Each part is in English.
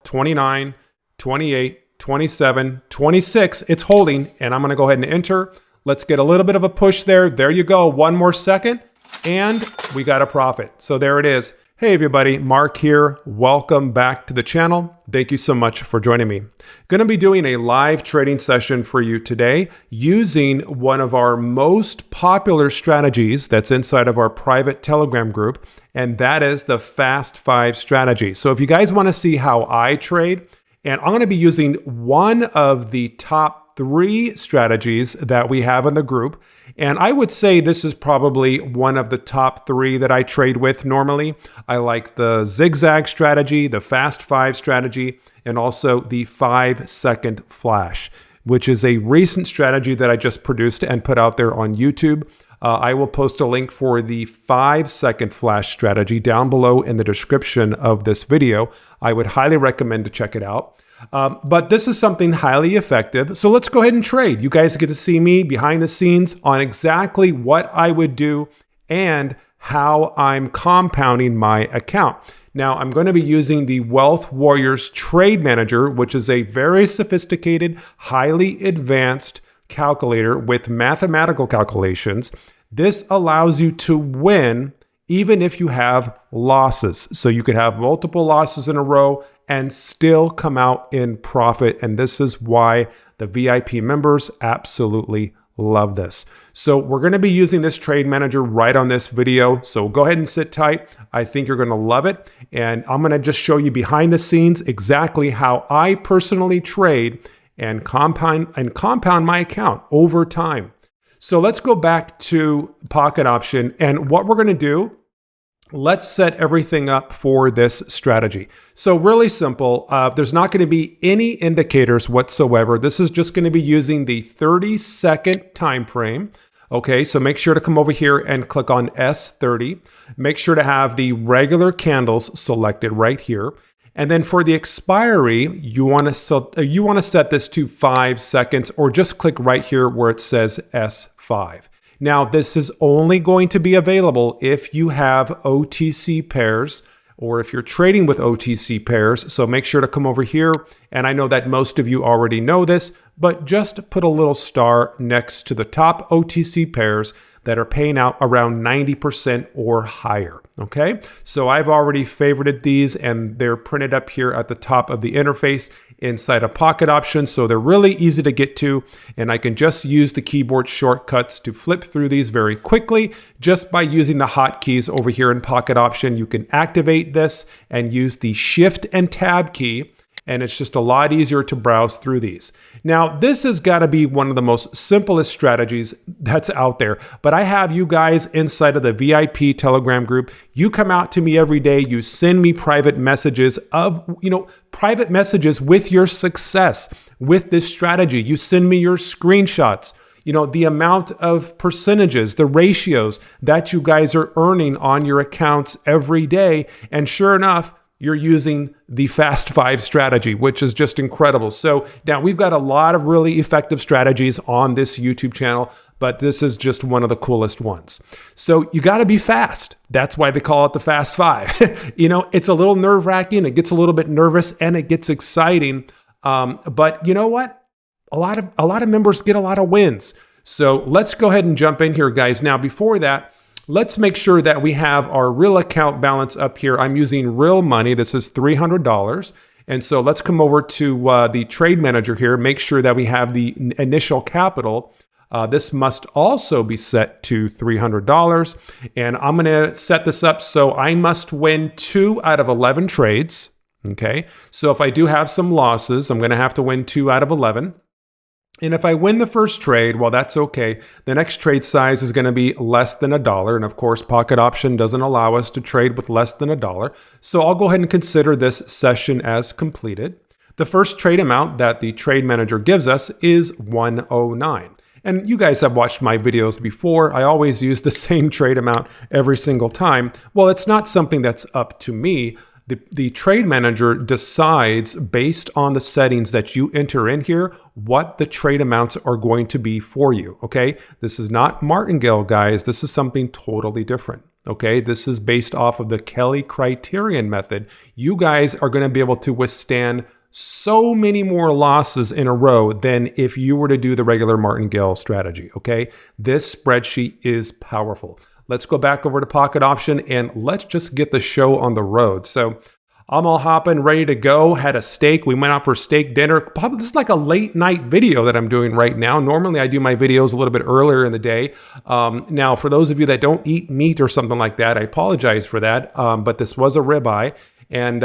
29, 28, 27, 26. It's holding, and I'm going to go ahead and enter. Let's get a little bit of a push there. There you go. One more second, and we got a profit. So there it is. Hey everybody, Mark here. Welcome back to the channel. Thank you so much for joining me. Going to be doing a live trading session for you today using one of our most popular strategies that's inside of our private Telegram group, and that is the Fast 5 strategy. So if you guys want to see how I trade, and I'm going to be using one of the top 3 strategies that we have in the group. And I would say this is probably one of the top 3 that I trade with normally. I like the zigzag strategy, the Fast 5 strategy, and also the 5-second flash, which is a recent strategy that I just produced and put out there on YouTube. I will post a link for the 5-second flash strategy down below in the description of this video. I would highly recommend to check it out. But this is something highly effective. So let's go ahead and trade. You guys get to see me behind the scenes on exactly what I would do and how I'm compounding my account. Now, I'm going to be using the Wealth Warriors Trade Manager, which is a very sophisticated, highly advanced calculator with mathematical calculations. This allows you to win even if you have losses. So you could have multiple losses in a row and still come out in profit. And this is why the VIP members absolutely love this. So we're going to be using this trade manager right on this video. So go ahead and sit tight. I think you're going to love it. And I'm going to just show you behind the scenes exactly how I personally trade and compound my account over time. So let's go back to Pocket Option, and what we're going to do, let's set everything up for this strategy. So really simple. There's not going to be any indicators whatsoever. This is just going to be using the 30-second time frame. Okay, so make sure to come over here and click on S30. Make sure to have the regular candles selected right here. And then for the expiry, you want to set this to 5 seconds, or just click right here where it says S5. Now, this is only going to be available if you have OTC pairs or if you're trading with OTC pairs. So make sure to come over here. And I know that most of you already know this, but just put a little star next to the top OTC pairs that are paying out around 90% or higher. Okay, so I've already favorited these, and they're printed up here at the top of the interface inside a Pocket Option. So they're really easy to get to, and I can just use the keyboard shortcuts to flip through these very quickly just by using the hotkeys over here in Pocket Option. You can activate this and use the Shift and Tab key, and it's just a lot easier to browse through these. Now, this has got to be one of the most simplest strategies that's out there, but I have you guys inside of the VIP Telegram group. You come out to me every day, you send me private messages private messages with your success with this strategy. You send me your screenshots, the amount of percentages, the ratios that you guys are earning on your accounts every day. And sure enough, you're using the Fast 5 strategy, which is just incredible. So now we've got a lot of really effective strategies on this YouTube channel, but this is just one of the coolest ones. So you got to be fast. That's why they call it the Fast 5. It's a little nerve-wracking. It gets a little bit nervous and it gets exciting. But you know what? A lot of members get a lot of wins. So let's go ahead and jump in here, guys. Now, before that, let's make sure that we have our real account balance up here. I'm using real money. This is $300. And so let's come over to the trade manager here. Make sure that we have the initial capital. This must also be set to $300. And I'm going to set this up so I must win 2 out of 11 trades. Okay. So if I do have some losses, I'm going to have to win 2 out of 11. And if I win the first trade, well, that's okay. The next trade size is going to be less than $1. And of course, Pocket Option doesn't allow us to trade with less than $1. So I'll go ahead and consider this session as completed. The first trade amount that the trade manager gives us is 109. And you guys have watched my videos before. I always use the same trade amount every single time. Well, it's not something that's up to me. The trade manager decides based on the settings that you enter in here, what the trade amounts are going to be for you, okay? This is not Martingale, guys. This is something totally different, Okay, this is based off of the Kelly Criterion method. You guys are going to be able to withstand so many more losses in a row than if you were to do the regular martingale strategy. Okay, this spreadsheet is powerful. Let's go back over to Pocket Option and let's just get the show on the road. So I'm all hopping, ready to go. Had a steak. We went out for steak dinner. This is like a late night video that I'm doing right now. Normally I do my videos a little bit earlier in the day. Now, for those of you that don't eat meat or something like that, I apologize for that. But this was a ribeye. And,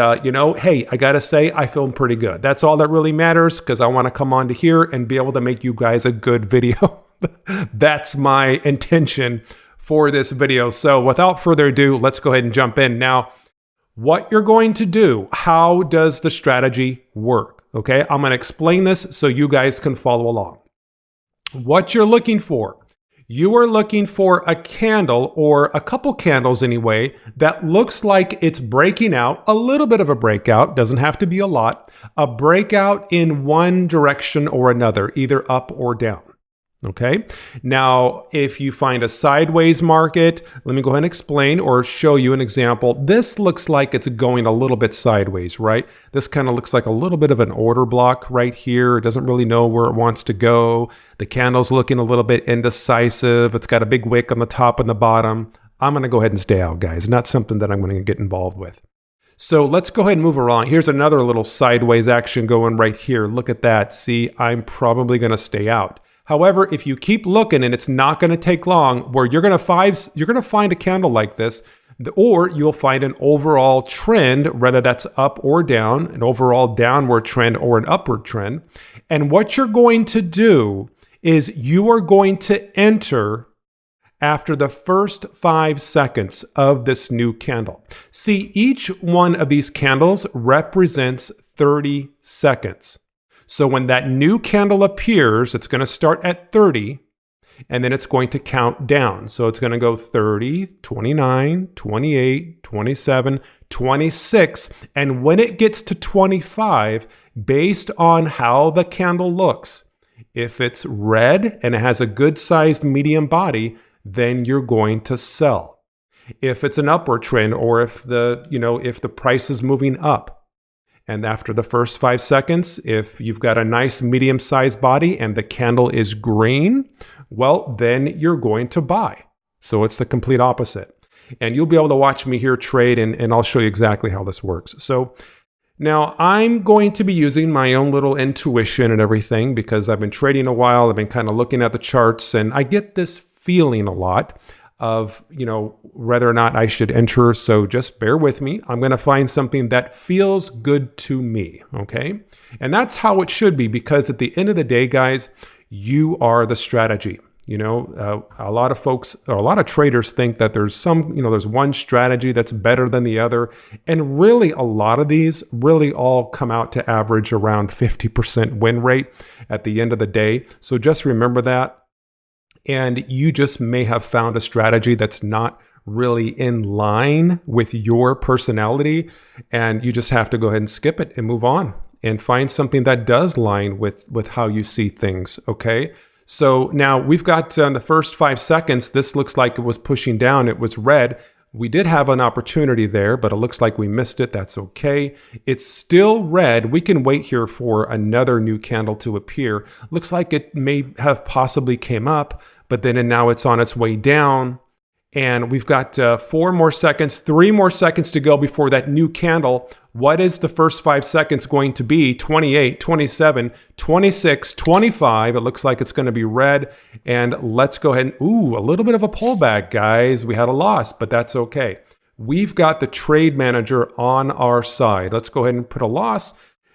hey, I got to say, I feel pretty good. That's all that really matters, because I want to come on to here and be able to make you guys a good video. That's my intention for this video. So without further ado, let's go ahead and jump in. Now, what you're going to do, how does the strategy work? Okay, I'm going to explain this so you guys can follow along. What you're looking for. You are looking for a candle, or a couple candles anyway, that looks like it's breaking out, a little bit of a breakout, doesn't have to be a lot, a breakout in one direction or another, either up or down. Okay, now if you find a sideways market, let me go ahead and explain or show you an example. This looks like it's going a little bit sideways, right? This kind of looks like a little bit of an order block right here. It doesn't really know where it wants to go. The candle's looking a little bit indecisive. It's got a big wick on the top and the bottom. I'm going to go ahead and stay out, guys. Not something that I'm going to get involved with. So let's go ahead and move around. Here's another little sideways action going right here. Look at that. See, I'm probably going to stay out. However, if you keep looking, and it's not going to take long, where you're going to find a candle like this, or you'll find an overall trend, whether that's up or down, an overall downward trend or an upward trend. And what you're going to do is you are going to enter after the first 5 seconds of this new candle. See, each one of these candles represents 30 seconds. So when that new candle appears, it's going to start at 30, and then it's going to count down. So it's going to go 30, 29, 28, 27, 26. And when it gets to 25, based on how the candle looks, if it's red and it has a good sized medium body, then you're going to sell. If it's an upward trend, or if the price is moving up, and after the first 5 seconds, if you've got a nice medium-sized body and the candle is green, well, then you're going to buy. So it's the complete opposite. And you'll be able to watch me here trade, and I'll show you exactly how this works. So now I'm going to be using my own little intuition and everything, because I've been trading a while. I've been kind of looking at the charts, and I get this feeling a lot of, whether or not I should enter. So just bear with me. I'm going to find something that feels good to me. Okay. And that's how it should be, because at the end of the day, guys, you are the strategy. A lot of folks, or a lot of traders think that there's there's one strategy that's better than the other. And really, a lot of these really all come out to average around 50% win rate at the end of the day. So just remember that. And you just may have found a strategy that's not really in line with your personality, and you just have to go ahead and skip it and move on and find something that does line with how you see things, okay? So now we've got the first 5 seconds, this looks like it was pushing down, it was red. We did have an opportunity there, but it looks like we missed it. That's okay. It's still red. We can wait here for another new candle to appear. Looks like it may have possibly came up, but then and now it's on its way down. And we've got 4 more seconds, 3 more seconds to go before that new candle. What is the first 5 seconds going to be? 28, 27, 26, 25. It looks like it's going to be red. And let's go ahead and, a little bit of a pullback, guys. We had a loss, but that's okay. We've got the trade manager on our side. Let's go ahead and put a loss.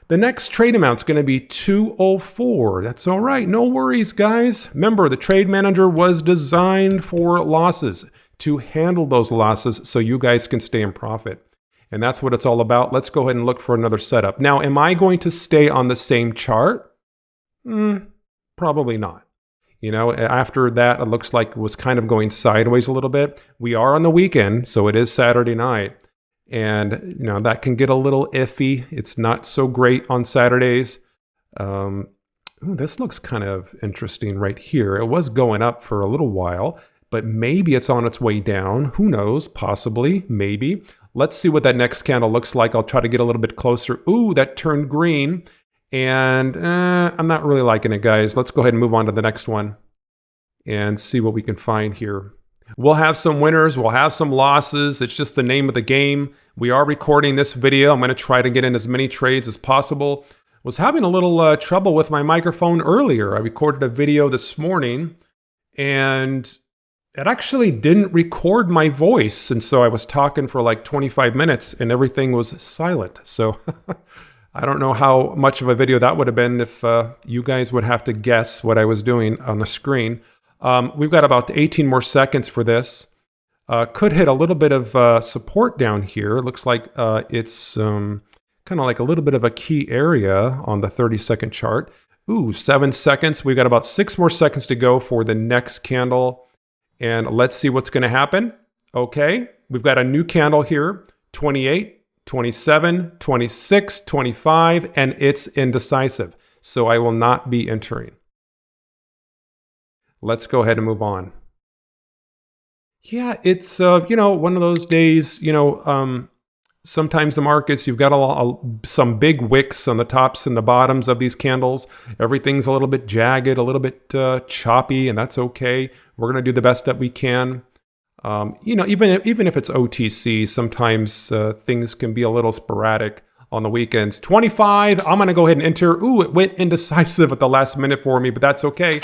The next trade amount is going to be 204. That's all right. No worries, guys. Remember, the trade manager was designed for losses, to handle those losses so you guys can stay in profit. And that's what it's all about. Let's go ahead and look for another setup. Now, am I going to stay on the same chart? Probably not. After that, it looks like it was kind of going sideways a little bit. We are on the weekend, so it is Saturday night. And, that can get a little iffy. It's not so great on Saturdays. This looks kind of interesting right here. It was going up for a little while. but maybe it's on its way down. Who knows? Possibly, maybe. Let's see what that next candle looks like. I'll try to get a little bit closer. Ooh, that turned green. And I'm not really liking it, guys. Let's go ahead and move on to the next one and see what we can find here. We'll have some winners. We'll have some losses. It's just the name of the game. We are recording this video. I'm going to try to get in as many trades as possible. Was having a little trouble with my microphone earlier. I recorded a video this morning and it actually didn't record my voice. And so I was talking for like 25 minutes and everything was silent. So I don't know how much of a video that would have been if you guys would have to guess what I was doing on the screen. We've got about 18 more seconds for this. Could hit a little bit of support down here. Looks like it's kind of like a little bit of a key area on the 30-second chart. Ooh, 7 seconds. We've got about 6 more seconds to go for the next candle. And let's see what's going to happen. Okay, we've got a new candle here. 28, 27, 26, 25, and it's indecisive. So I will not be entering. Let's go ahead and move on. Yeah, it's, one of those days, sometimes the markets, you've got some big wicks on the tops and the bottoms of these candles. Everything's a little bit jagged, a little bit choppy, and that's okay. We're going to do the best that we can. Even if it's OTC, sometimes things can be a little sporadic on the weekends. 25, I'm going to go ahead and enter. Ooh, it went indecisive at the last minute for me, but that's okay.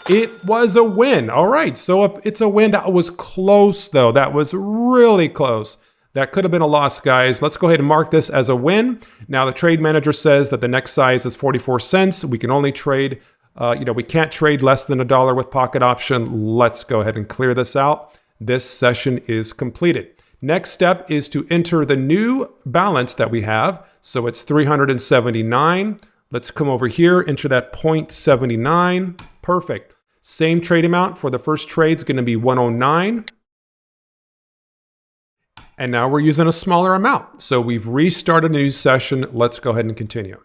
It was a win. All right, so if it's a win, that was close, though. That was really close. That could have been a loss, guys. Let's go ahead and mark this as a win. Now, the trade manager says that the next size is 44 cents. We can only trade, we can't trade less than $1 with pocket option. Let's go ahead and clear this out. This session is completed. Next step is to enter the new balance that we have. So it's 379. Let's come over here, enter that 0.79. Perfect. Same trade amount for the first trade is going to be 109. And now we're using a smaller amount. So we've restarted a new session. Let's go ahead and continue.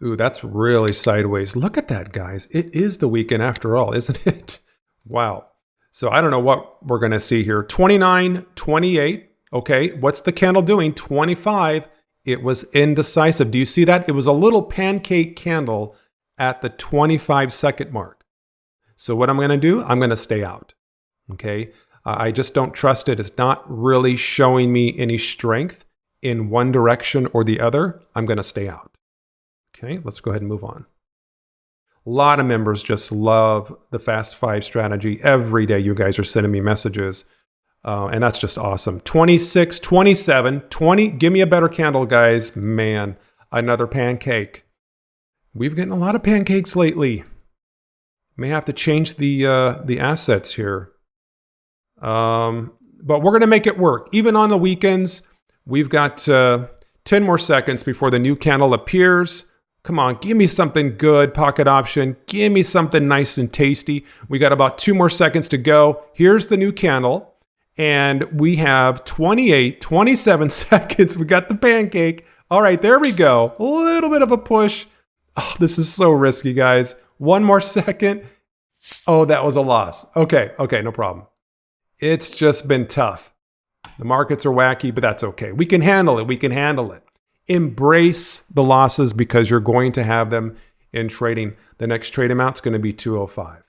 Ooh, that's really sideways. Look at that, guys. It is the weekend after all, isn't it? Wow. So I don't know what we're going to see here. 29, 28. Okay, what's the candle doing? 25. It was indecisive. Do you see that? It was a little pancake candle at the 25-second mark. So what I'm going to do, I'm going to stay out. Okay, I just don't trust it. It's not really showing me any strength in one direction or the other. I'm going to stay out. Okay, let's go ahead and move on. A lot of members just love the Fast 5 strategy. Every day you guys are sending me messages. And that's just awesome. 26, 27, 20. Give me a better candle, guys. Man, another pancake. We've gotten a lot of pancakes lately. May have to change the assets here. But we're going to make it work. Even on the weekends, we've got 10 more seconds before the new candle appears. Come on, give me something good, pocket option. Give me something nice and tasty. We got about 2 more seconds to go. Here's the new candle. And we have 28, 27 seconds. We got the pancake. All right, there we go. A little bit of a push. Oh, this is so risky, guys. 1 more second. Oh, that was a loss. Okay, no problem. It's just been tough. The markets are wacky, but that's okay. We can handle it. Embrace the losses because you're going to have them in trading. The next trade amount is going to be 205.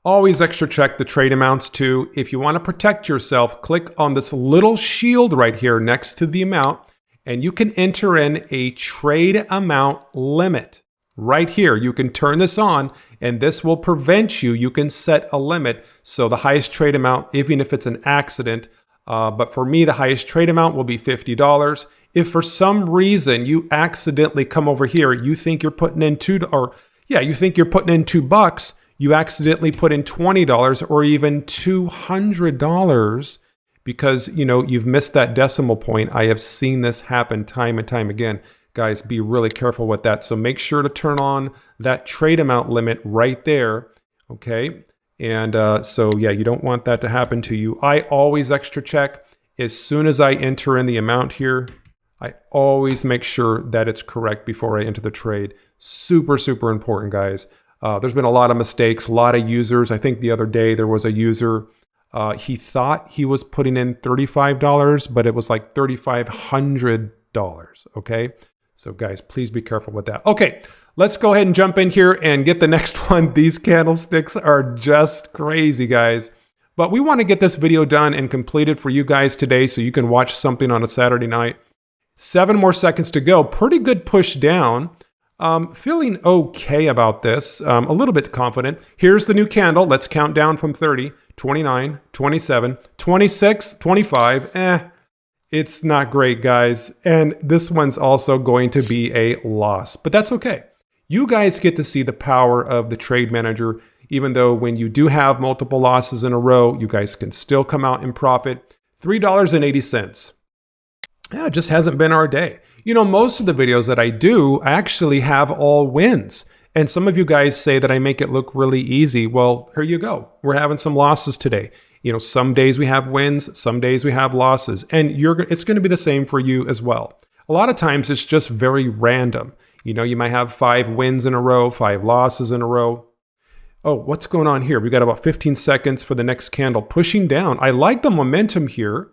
Always extra check the trade amounts too. If you want to protect yourself, click on this little shield right here next to the amount, and you can enter in a trade amount limit. Right here, you can turn this on, and this will prevent you. You can set a limit. So the highest trade amount, even if it's an accident, but for me, the highest trade amount will be $50. If for some reason you accidentally come over here, you think you're putting in $2, you accidentally put in $20 or even $200 because, you've missed that decimal point. I have seen this happen time and time again. Guys, be really careful with that. So make sure to turn on that trade amount limit right there, okay? And you don't want that to happen to you. I always extra check. As soon as I enter in the amount here, I always make sure that it's correct before I enter the trade. Super, super important, guys. There's been a lot of mistakes, a lot of users. I think the other day there was a user, he thought he was putting in $35, but it was like $3,500, okay? So guys, please be careful with that. Okay, let's go ahead and jump in here and get the next one. These candlesticks are just crazy, guys. But we want to get this video done and completed for you guys today so you can watch something on a Saturday night. 7 more seconds to go. Pretty good push down. Feeling okay about this. A little bit confident. Here's the new candle. Let's count down from 30, 29, 27, 26, 25. It's not great, guys. And this one's also going to be a loss, but that's okay. You guys get to see the power of the Trade Manager, even though when you do have multiple losses in a row, you guys can still come out in profit. $3.80. Yeah, it just hasn't been our day. You know, most of the videos that I do, I actually have all wins. And some of you guys say that I make it look really easy. Well, here you go. We're having some losses today. You know, some days we have wins, some days we have losses. And it's going to be the same for you as well. A lot of times it's just very random. You know, you might have 5 wins in a row, 5 losses in a row. Oh, what's going on here? We got about 15 seconds for the next candle pushing down. I like the momentum here.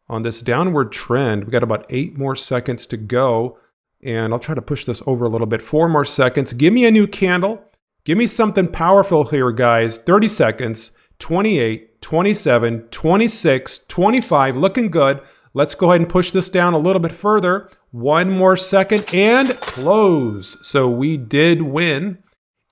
On this downward trend, we got about 8 more seconds to go. And I'll try to push this over a little bit. 4 more seconds. Give me a new candle. Give me something powerful here, guys. 30 seconds. 28, 27, 26, 25. Looking good. Let's go ahead and push this down a little bit further. 1 more second and close. So we did win.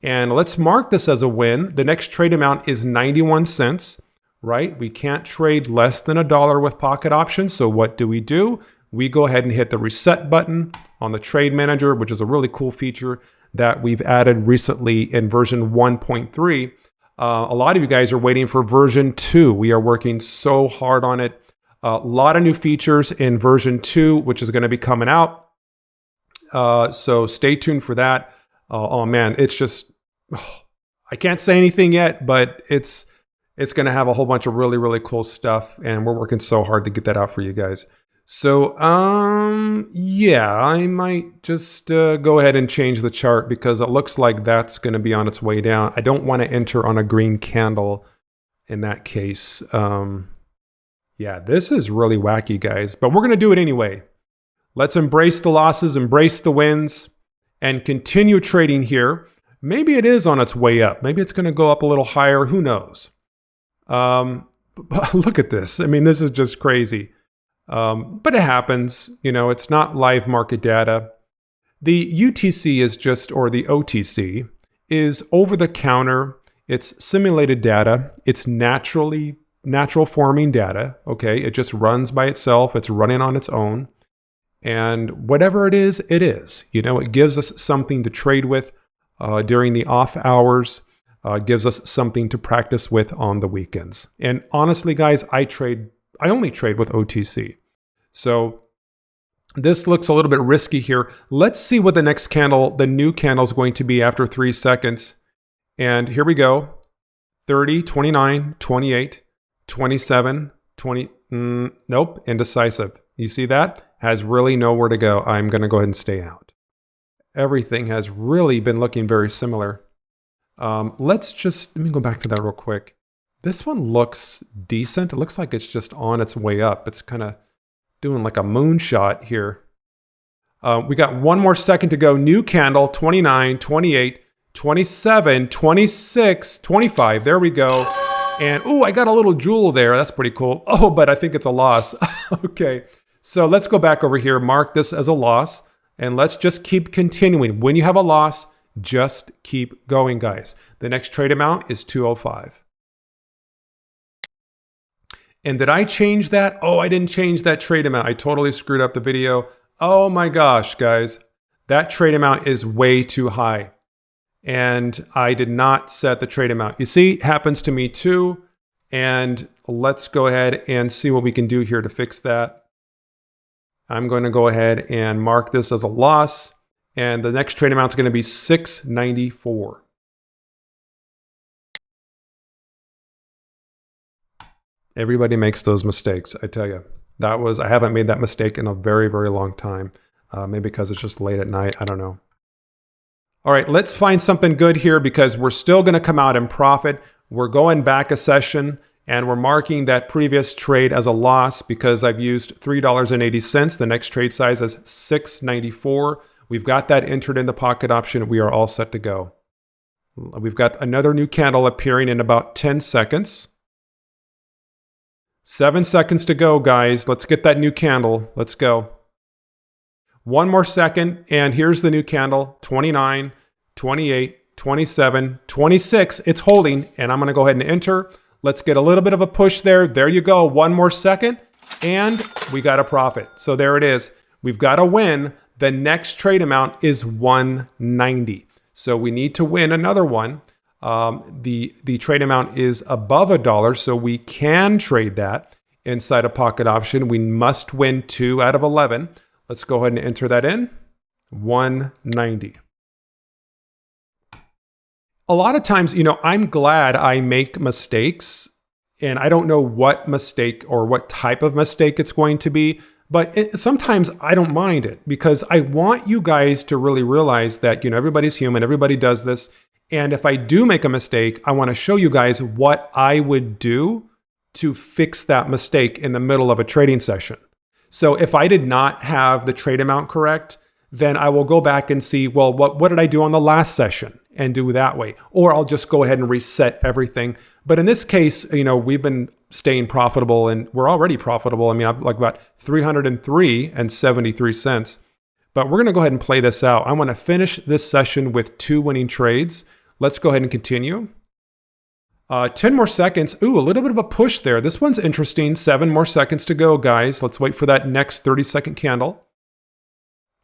And let's mark this as a win. The next trade amount is 91 cents. Right? We can't trade less than $1 with pocket options. So what do? We go ahead and hit the reset button on the Trade Manager, which is a really cool feature that we've added recently in version 1.3. A lot of you guys are waiting for version 2. We are working so hard on it. A lot of new features in version 2, which is going to be coming out. So stay tuned for that. Oh man, it's just, I can't say anything yet, but it's going to have a whole bunch of really, really cool stuff, and we're working so hard to get that out for you guys. So, yeah, I might just go ahead and change the chart because it looks like that's going to be on its way down. I don't want to enter on a green candle in that case. Yeah, this is really wacky, guys, but we're going to do it anyway. Let's embrace the losses, embrace the wins, and continue trading here. Maybe it is on its way up. Maybe it's going to go up a little higher. Who knows? Look at this. I mean, this is just crazy. But it happens. You know, it's not live market data. The UTC is just, or the OTC, is over the counter. It's simulated data. It's natural forming data. Okay. It just runs by itself. It's running on its own. And whatever it is, it is. You know, it gives us something to trade with during the off hours. Gives us something to practice with on the weekends. And honestly, guys, I only trade with OTC. So this looks a little bit risky here. Let's see what the next candle, the new candle, is going to be after 3 seconds. And here we go. 30, 29, 28, 27, 20. Nope, indecisive. You see that? Has really nowhere to go. I'm going to go ahead and stay out. Everything has really been looking very similar. Let me go back to that real quick. This one looks decent. It looks like it's just on its way up. It's kind of doing like a moonshot here. We got 1 more second to go. New candle, 29, 28, 27, 26, 25. There we go. And, ooh, I got a little jewel there. That's pretty cool. Oh, but I think it's a loss. Okay. So let's go back over here. Mark this as a loss. And let's just keep continuing. When you have a loss, just keep going, guys. The next trade amount is 205. And did I change that? Oh, I didn't change that trade amount. I totally screwed up the video. Oh my gosh, guys. That trade amount is way too high. And I did not set the trade amount. You see, it happens to me too. And let's go ahead and see what we can do here to fix that. I'm going to go ahead and mark this as a loss. And the next trade amount is going to be 694. Everybody makes those mistakes, I tell you. I haven't made that mistake in a very, very long time. Maybe because it's just late at night. I don't know. All right, let's find something good here because we're still going to come out in profit. We're going back a session and we're marking that previous trade as a loss because I've used $3.80. The next trade size is $6.94. We've got that entered in the pocket option. We are all set to go. We've got another new candle appearing in about 10 seconds. 7 seconds to go, guys. Let's get that new candle. Let's go. One more second, and here's the new candle, 29, 28, 27, 26. It's holding, and I'm going to go ahead and enter. Let's get a little bit of a push there. There you go. One more second, and we got a profit. So there it is. We've got a win. The next trade amount is 190. So we need to win another one. The trade amount is above $1, so we can trade that inside a pocket option. We must win 2 out of 11. Let's go ahead and enter that in. 190. A lot of times, I'm glad I make mistakes, and I don't know what mistake or what type of mistake it's going to be, but sometimes I don't mind it because I want you guys to really realize that, everybody's human, everybody does this. And if I do make a mistake, I want to show you guys what I would do to fix that mistake in the middle of a trading session. So if I did not have the trade amount correct, then I will go back and see, well, what did I do on the last session and do that way? Or I'll just go ahead and reset everything. But in this case, we've been staying profitable and we're already profitable. I mean, I've like about 303.73 cents. But we're going to go ahead and play this out. I want to finish this session with 2 winning trades. Let's go ahead and continue. 10 more seconds. Ooh, a little bit of a push there. This one's interesting. 7 more seconds to go, guys. Let's wait for that next 30-second candle.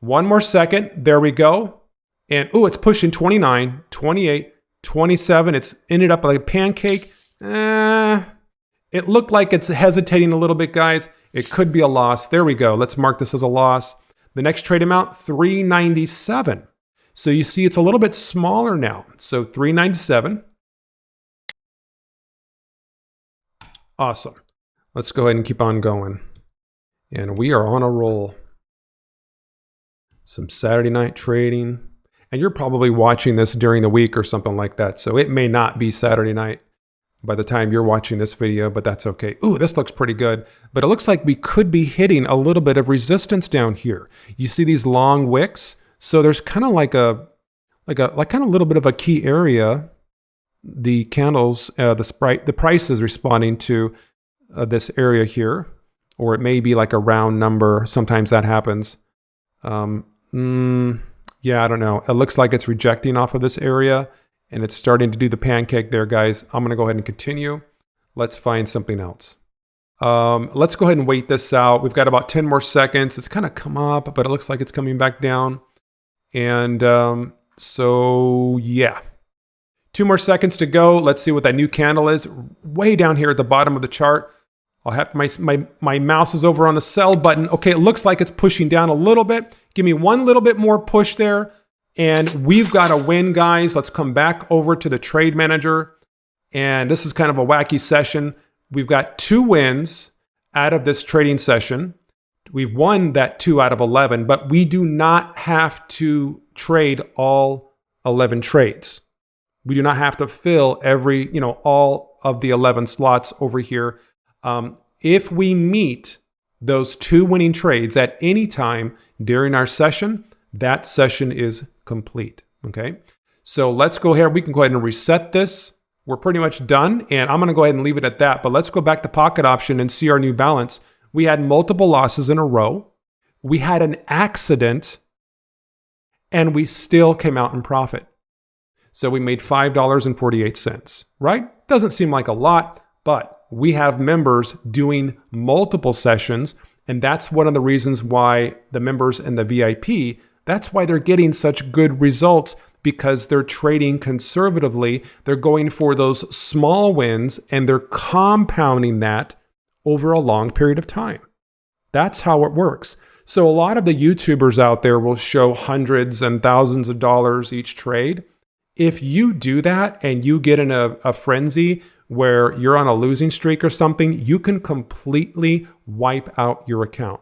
1 more second. There we go. And ooh, it's pushing 29, 28, 27. It's ended up like a pancake. It looked like it's hesitating a little bit, guys. It could be a loss. There we go. Let's mark this as a loss. The next trade amount, 397. So you see it's a little bit smaller now. So 397. Awesome. Let's go ahead and keep on going. And we are on a roll. Some Saturday night trading. And you're probably watching this during the week or something like that. So it may not be Saturday night by the time you're watching this video, but that's okay. Ooh, this looks pretty good. But it looks like we could be hitting a little bit of resistance down here. You see these long wicks? So there's kind of like a little bit of a key area. The candles, the price is responding to this area here, or it may be like a round number. Sometimes that happens. Yeah, I don't know. It looks like it's rejecting off of this area, and it's starting to do the pancake there, guys. I'm going to go ahead and continue. Let's find something else. Let's go ahead and wait this out. We've got about 10 more seconds. It's kind of come up, but it looks like it's coming back down. And so, yeah. 2 more seconds to go. Let's see what that new candle is. Way down here at the bottom of the chart. I'll have my mouse is over on the sell button. Okay, it looks like it's pushing down a little bit. Give me one little bit more push there. And we've got a win, guys. Let's come back over to the trade manager. And this is kind of a wacky session. We've got 2 wins out of this trading session. We've won that 2 out of 11, but we do not have to trade all 11 trades. We do not have to fill all of the 11 slots over here. If we meet those 2 winning trades at any time during our session, that session is complete, okay? So let's go here. We can go ahead and reset this. We're pretty much done, and I'm gonna go ahead and leave it at that, but let's go back to pocket option and see our new balance. We had multiple losses in a row. We had an accident, and we still came out in profit. So we made $5.48, right? Doesn't seem like a lot, but we have members doing multiple sessions, and that's one of the reasons why the members in the VIP, that's why they're getting such good results, because they're trading conservatively. They're going for those small wins, and they're compounding that over a long period of time. That's how it works. So a lot of the YouTubers out there will show hundreds and thousands of dollars each trade. If you do that and you get in a frenzy where you're on a losing streak or something, you can completely wipe out your account.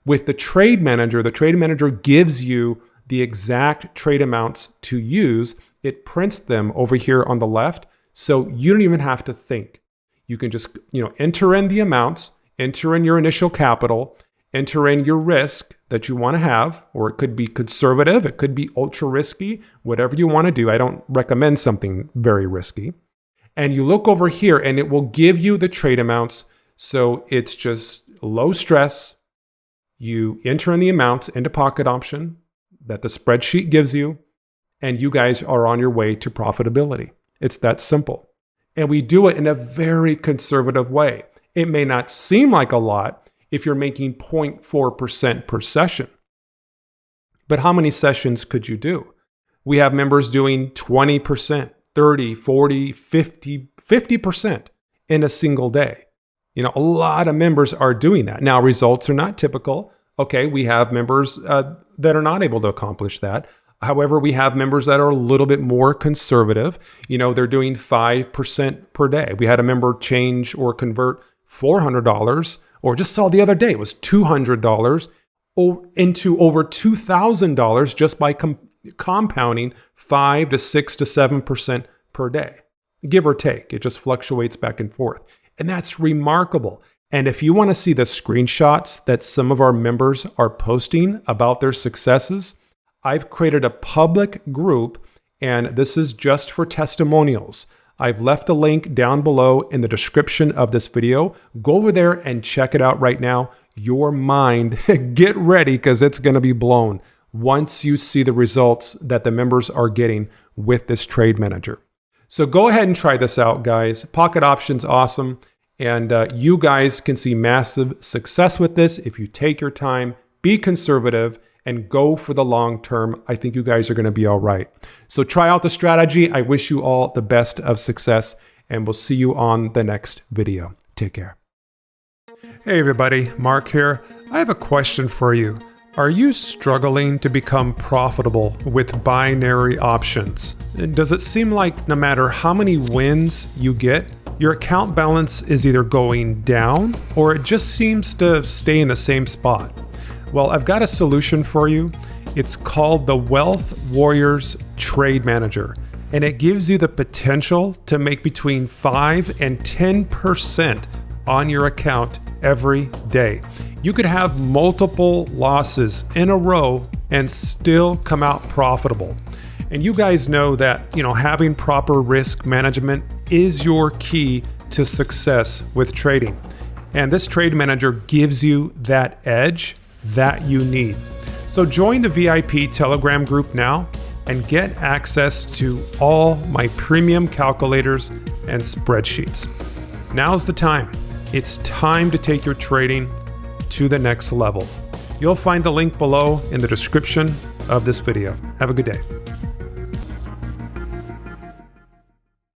With the trade manager gives you the exact trade amounts to use. It prints them over here on the left, so you don't even have to think. You can just, enter in the amounts, enter in your initial capital, enter in your risk that you want to have, or it could be conservative, it could be ultra risky, whatever you want to do. I don't recommend something very risky. And you look over here and it will give you the trade amounts. So it's just low stress. You enter in the amounts into Pocket Option that the spreadsheet gives you, and you guys are on your way to profitability. It's that simple. And we do it in a very conservative way. It may not seem like a lot if you're making 0.4% per session. But how many sessions could you do? We have members doing 20%, 30, 40, 50% in a single day. A lot of members are doing that. Now, results are not typical. Okay, we have members that are not able to accomplish that. However, we have members that are a little bit more conservative. They're doing 5% per day. We had a member change or convert $400, or just saw the other day, it was $200 into over $2,000 just by compounding 5 to 6 to 7% per day, give or take. It just fluctuates back and forth. And that's remarkable. And if you want to see the screenshots that some of our members are posting about their successes, I've created a public group, and this is just for testimonials. I've left a link down below in the description of this video. Go over there and check it out right now. Your mind, get ready, because it's going to be blown once you see the results that the members are getting with this trade manager. So go ahead and try this out, guys. Pocket Option's awesome. And you guys can see massive success with this if you take your time, be conservative, and go for the long term. I think you guys are going to be all right. So try out the strategy. I wish you all the best of success, and we'll see you on the next video. Take care. Hey everybody, Mark here. I have a question for you. Are you struggling to become profitable with binary options? Does it seem like no matter how many wins you get, your account balance is either going down or it just seems to stay in the same spot? Well, I've got a solution for you. It's called the Wealth Warriors Trade Manager, and it gives you the potential to make between 5 and 10% on your account every day. You could have multiple losses in a row and still come out profitable. And you guys know that, having proper risk management is your key to success with trading. And this trade manager gives you that edge that you need. So join the VIP Telegram group now and get access to all my premium calculators and spreadsheets. Now's the time. It's time to take your trading to the next level. You'll find the link below in the description of this video. Have a good day.